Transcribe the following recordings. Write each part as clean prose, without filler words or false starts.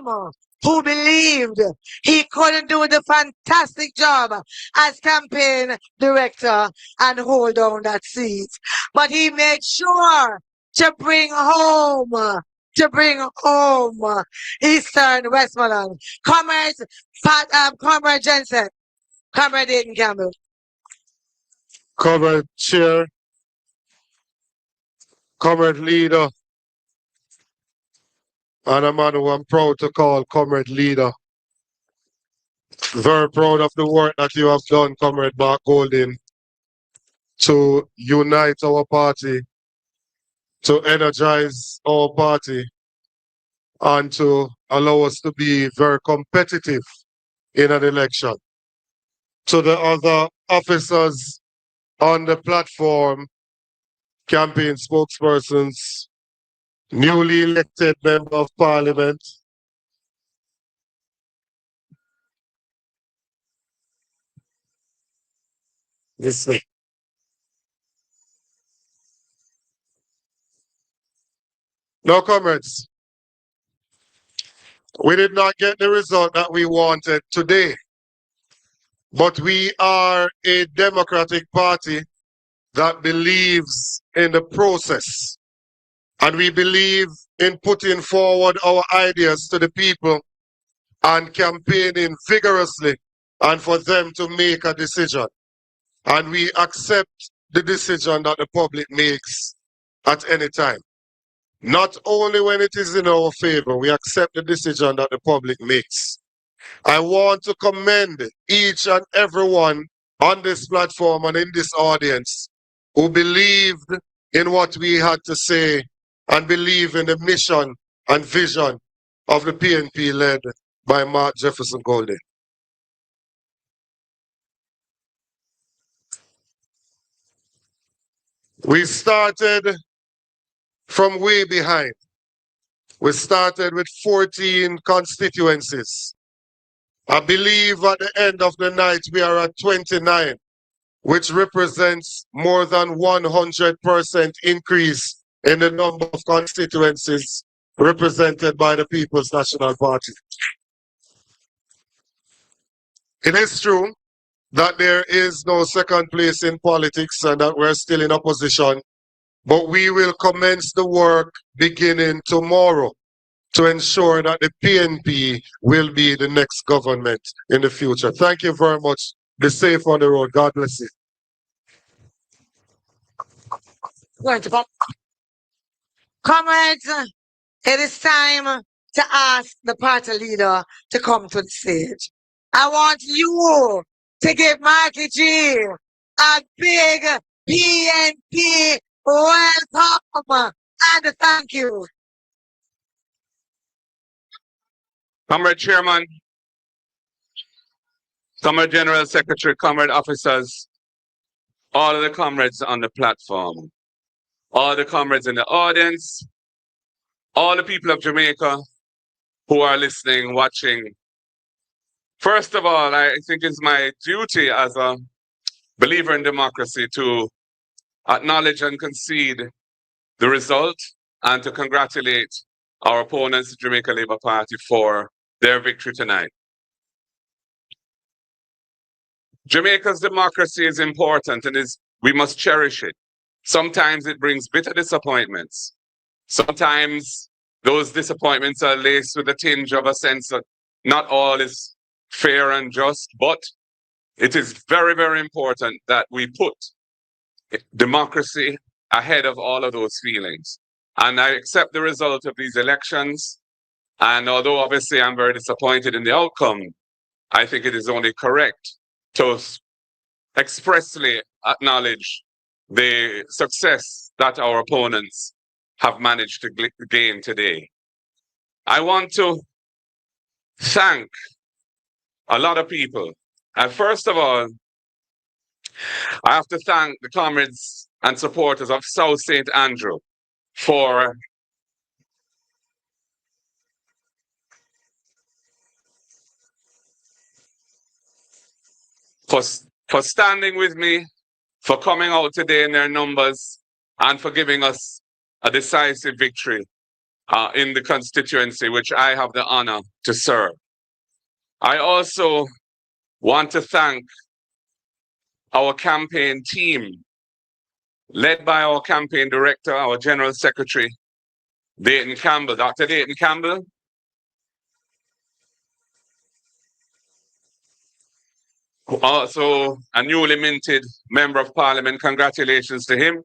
some who believed he couldn't do the fantastic job as campaign director and hold down that seat. But he made sure to bring home Eastern Westmoreland. Comrade Jensen, Comrade Aiden Campbell. Comrade Chair, Comrade Leader, and a man who I'm proud to call Comrade Leader. Very proud of the work that you have done, Comrade Mark Golding, to unite our party, to energize our party, and to allow us to be very competitive in an election. To the other officers on the platform, campaign spokespersons, newly elected member of parliament, this way. Now, comrades, we did not get the result that we wanted today, but we are a democratic party that believes in the process, and we believe in putting forward our ideas to the people and campaigning vigorously and for them to make a decision. And we accept the decision that the public makes at any time. Not only when it is in our favor, we accept the decision that the public makes. I want to commend each and everyone on this platform and in this audience who believed in what we had to say and believe in the mission and vision of the PNP led by Mark Jefferson Golding. We started from way behind. We started with 14 constituencies. I believe at the end of the night we are at 29, which represents more than 100% increase in the number of constituencies represented by the People's National Party. It is true that there is no second place in politics and that we're still in opposition, but we will commence the work beginning tomorrow to ensure that the PNP will be the next government in the future. Thank you very much. Be safe on the road. God bless you. Comrades, it is time to ask the party leader to come to the stage. I want you to give Marky G a big PNP welcome and thank you. Comrade Chairman, Comrade General Secretary, Comrade Officers, all of the comrades on the platform, all the comrades in the audience, all the people of Jamaica who are listening, watching. First of all, I think it's my duty as a believer in democracy to acknowledge and concede the result and to congratulate our opponents, the Jamaica Labour Party, for their victory tonight. Jamaica's democracy is important and we must cherish it. Sometimes it brings bitter disappointments. Sometimes those disappointments are laced with a tinge of a sense that not all is fair and just, but it is very, very important that we put democracy ahead of all of those feelings. And I accept the result of these elections. And although obviously I'm very disappointed in the outcome, I think it is only correct to expressly acknowledge the success that our opponents have managed to gain today. I want to thank a lot of people. And first of all, I have to thank the comrades and supporters of South St. Andrew for standing with me, for coming out today in their numbers, and for giving us a decisive victory in the constituency which I have the honor to serve. I also want to thank our campaign team, led by our campaign director, our general secretary, Dayton Campbell, Dr. Dayton Campbell. Also a newly minted member of parliament. Congratulations to him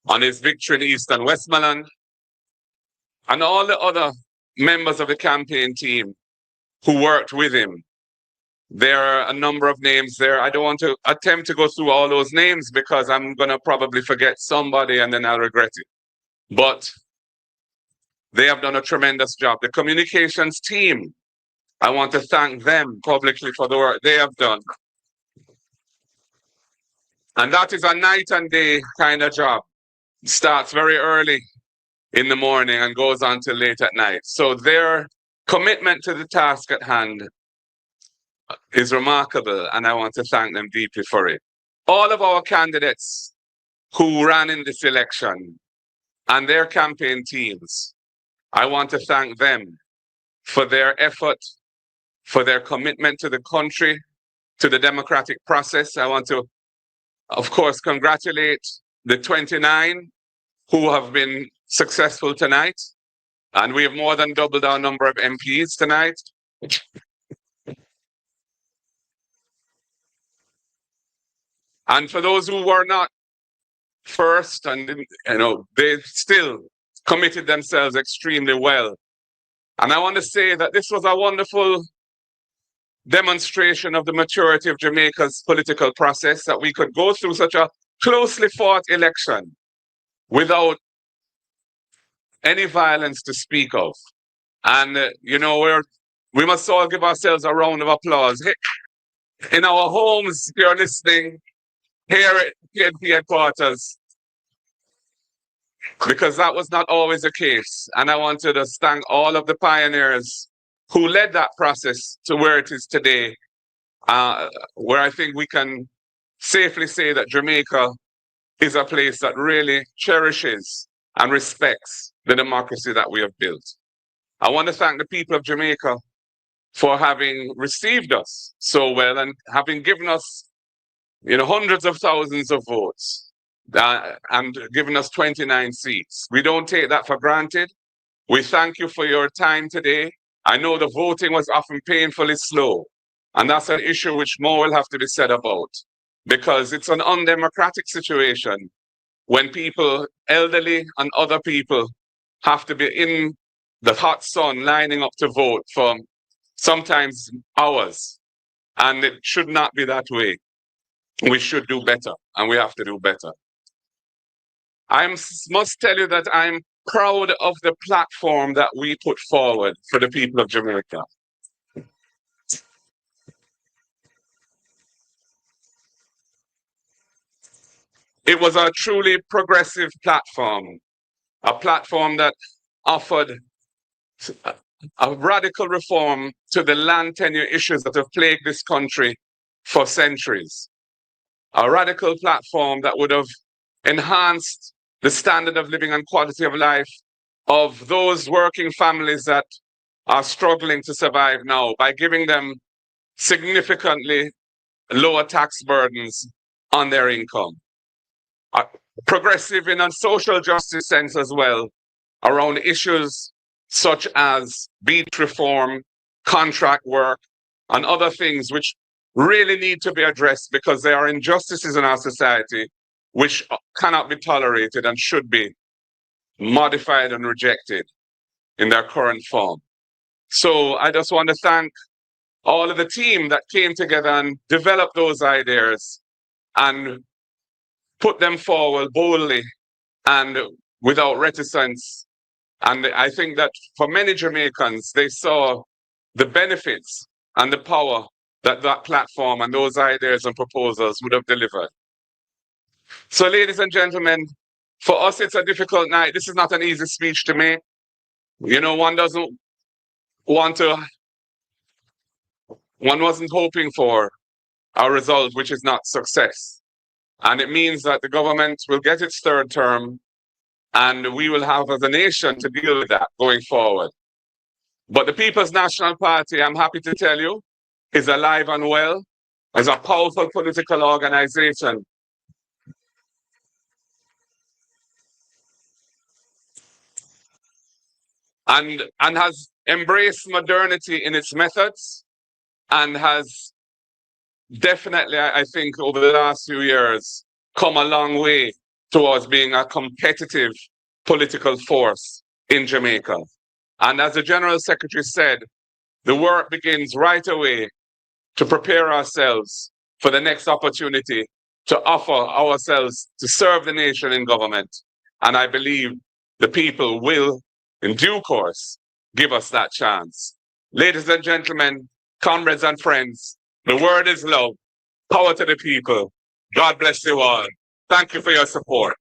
on his victory in East and Westmoreland, and all the other members of the campaign team who worked with him. There are a number of names there. I don't want to attempt to go through all those names because I'm going to probably forget somebody and then I'll regret it. But they have done a tremendous job. The communications team, I want to thank them publicly for the work they have done. And that is a night and day kind of job. It starts very early in the morning and goes on till late at night. So their commitment to the task at hand is remarkable, and I want to thank them deeply for it. All of our candidates who ran in this election and their campaign teams, I want to thank them for their effort, for their commitment to the country, to the democratic process. I want to, of course, congratulate the 29 who have been successful tonight. And we have more than doubled our number of MPs tonight. And for those who were not first, and they still committed themselves extremely well. And I want to say that this was a wonderful demonstration of the maturity of Jamaica's political process, that we could go through such a closely fought election without any violence to speak of. And, we must all give ourselves a round of applause. In our homes, if you're listening, here at PNP headquarters, because that was not always the case. And I want to just thank all of the pioneers who led that process to where it is today, where I think we can safely say that Jamaica is a place that really cherishes and respects the democracy that we have built. I want to thank the people of Jamaica for having received us so well and having given us hundreds of thousands of votes and given us 29 seats. We don't take that for granted. We thank you for your time today. I know the voting was often painfully slow, and that's an issue which more will have to be said about, because it's an undemocratic situation when people, elderly and other people, have to be in the hot sun lining up to vote for sometimes hours. And it should not be that way. We should do better, and we have to do better. I must tell you that I'm proud of the platform that we put forward for the people of Jamaica. It was a truly progressive platform, a platform that offered a radical reform to the land tenure issues that have plagued this country for centuries. A radical platform that would have enhanced the standard of living and quality of life of those working families that are struggling to survive now by giving them significantly lower tax burdens on their income. Progressive in a social justice sense as well, around issues such as beat reform, contract work, and other things which really need to be addressed because there are injustices in our society which cannot be tolerated and should be modified and rejected in their current form. So I just want to thank all of the team that came together and developed those ideas and put them forward boldly and without reticence. And I think that for many Jamaicans, they saw the benefits and the power that that platform and those ideas and proposals would have delivered. So, ladies and gentlemen, for us, it's a difficult night. This is not an easy speech to make. One wasn't hoping for a result which is not success. And it means that the government will get its third term And we will have as a nation to deal with that going forward. But the People's National Party, I'm happy to tell you, is alive and well, is a powerful political organization. And has embraced modernity in its methods and has definitely, I think, over the last few years, come a long way towards being a competitive political force in Jamaica. And as the General Secretary said, the work begins right away to prepare ourselves for the next opportunity to offer ourselves to serve the nation in government. And I believe the people will, in due course, give us that chance. Ladies and gentlemen, comrades and friends, the word is love. Power to the people. God bless you all. Thank you for your support.